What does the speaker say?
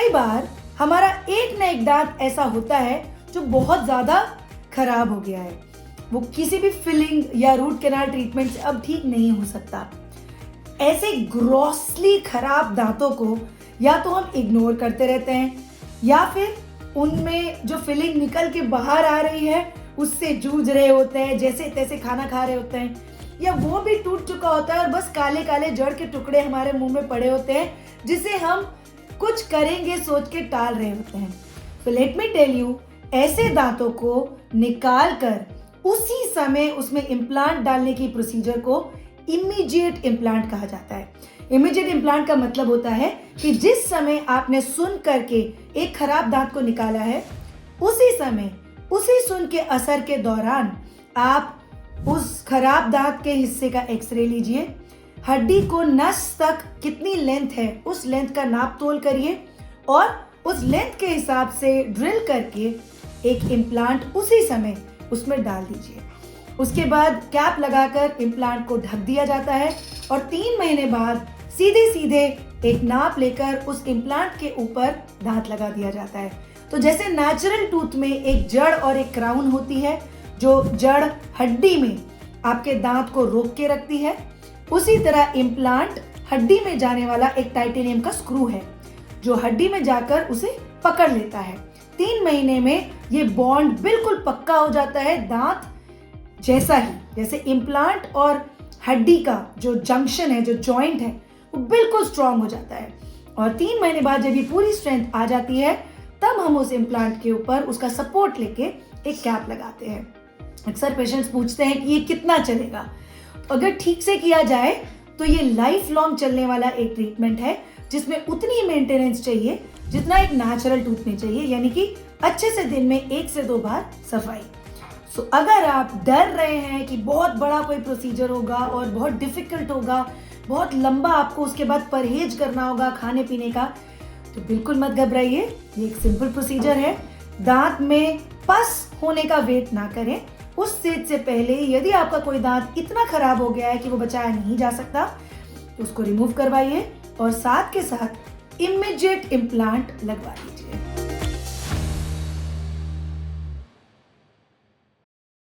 कई बार हमारा एक न एक दांत ऐसा होता है जो बहुत ज़्यादा खराब हो गया है, वो किसी भी फिलिंग या रूट कैनाल ट्रीटमेंट से अब ठीक नहीं हो सकता। ऐसे ग्रॉसली खराब दांतों को या तो हम इग्नोर करते रहते हैं या फिर उनमें जो फिलिंग निकल के बाहर आ रही है उससे जूझ रहे होते हैं, जैसे तैसे खाना खा रहे होते हैं, या वो भी टूट चुका होता है और बस काले काले जड़ के टुकड़े हमारे मुंह में पड़े होते हैं जिसे हम कुछ करेंगे सोच के टाल रहे होते हैं। तो लेट मी टेल यू, ऐसे दांतों को निकाल कर उसी समय उसमें इम्प्लांट डालने की प्रोसीजर को इमीडिएट इम्प्लांट कहा जाता है। इमीडिएट इम्प्लांट का मतलब होता है कि जिस समय आपने सुन करके एक खराब दांत को निकाला है, उसी समय उसी सुन के असर के दौरान आप उस खराब दांत के हिस्से का एक्सरे लीजिए, हड्डी को नस तक कितनी लेंथ है उस लेंथ का नाप तोल करिए और उस लेंथ के हिसाब से ड्रिल करके एक इम्प्लांट उसी समय उसमें डाल दीजिए। उसके बाद कैप लगाकर इम्प्लांट को ढक दिया जाता है और 3 महीने बाद सीधे सीधे एक नाप लेकर उस इम्प्लांट के ऊपर दांत लगा दिया जाता है। तो जैसे नेचुरल टूथ में एक जड़ और एक क्राउन होती है, जो जड़ हड्डी में आपके दांत को रोक के रखती है, उसी तरह इम्प्लांट हड्डी में जाने वाला एक टाइटेनियम का स्क्रू है जो हड्डी में जाकर उसे पकड़ लेता है। 3 महीने में ये बॉन्ड बिल्कुल पक्का हो जाता है, दांत जैसा ही, जैसे इम्प्लांट और हड्डी का जो जंक्शन है, जो जॉइंट है, वो बिल्कुल स्ट्रांग हो जाता है। और 3 महीने बाद जब ये पूरी स्ट्रेंथ आ जाती है, तब हम उस इम्प्लांट के ऊपर उसका सपोर्ट लेके एक कैप लगाते हैं। अक्सर पेशेंट्स पूछते हैं कि ये कितना चलेगा। अगर ठीक से किया जाए तो ये लाइफ लॉन्ग चलने वाला एक ट्रीटमेंट है जिसमें उतनी मेंटेनेंस चाहिए जितना एक नेचुरल टूथ में चाहिए, यानी कि अच्छे से दिन में 1 से 2 बार सफाई। सो अगर आप डर रहे हैं कि बहुत बड़ा कोई प्रोसीजर होगा और बहुत डिफिकल्ट होगा, बहुत लंबा आपको उसके बाद परहेज करना होगा खाने पीने का, तो बिल्कुल मत घबराइए। ये एक सिंपल प्रोसीजर है। दांत में पस होने का वेट ना करें। उस स्टेज से पहले यदि आपका कोई दांत इतना खराब हो गया है कि वो बचाया नहीं जा सकता, तो उसको रिमूव करवाइए और साथ के साथ इमीडिएट इम्प्लांट लगवा लीजिए।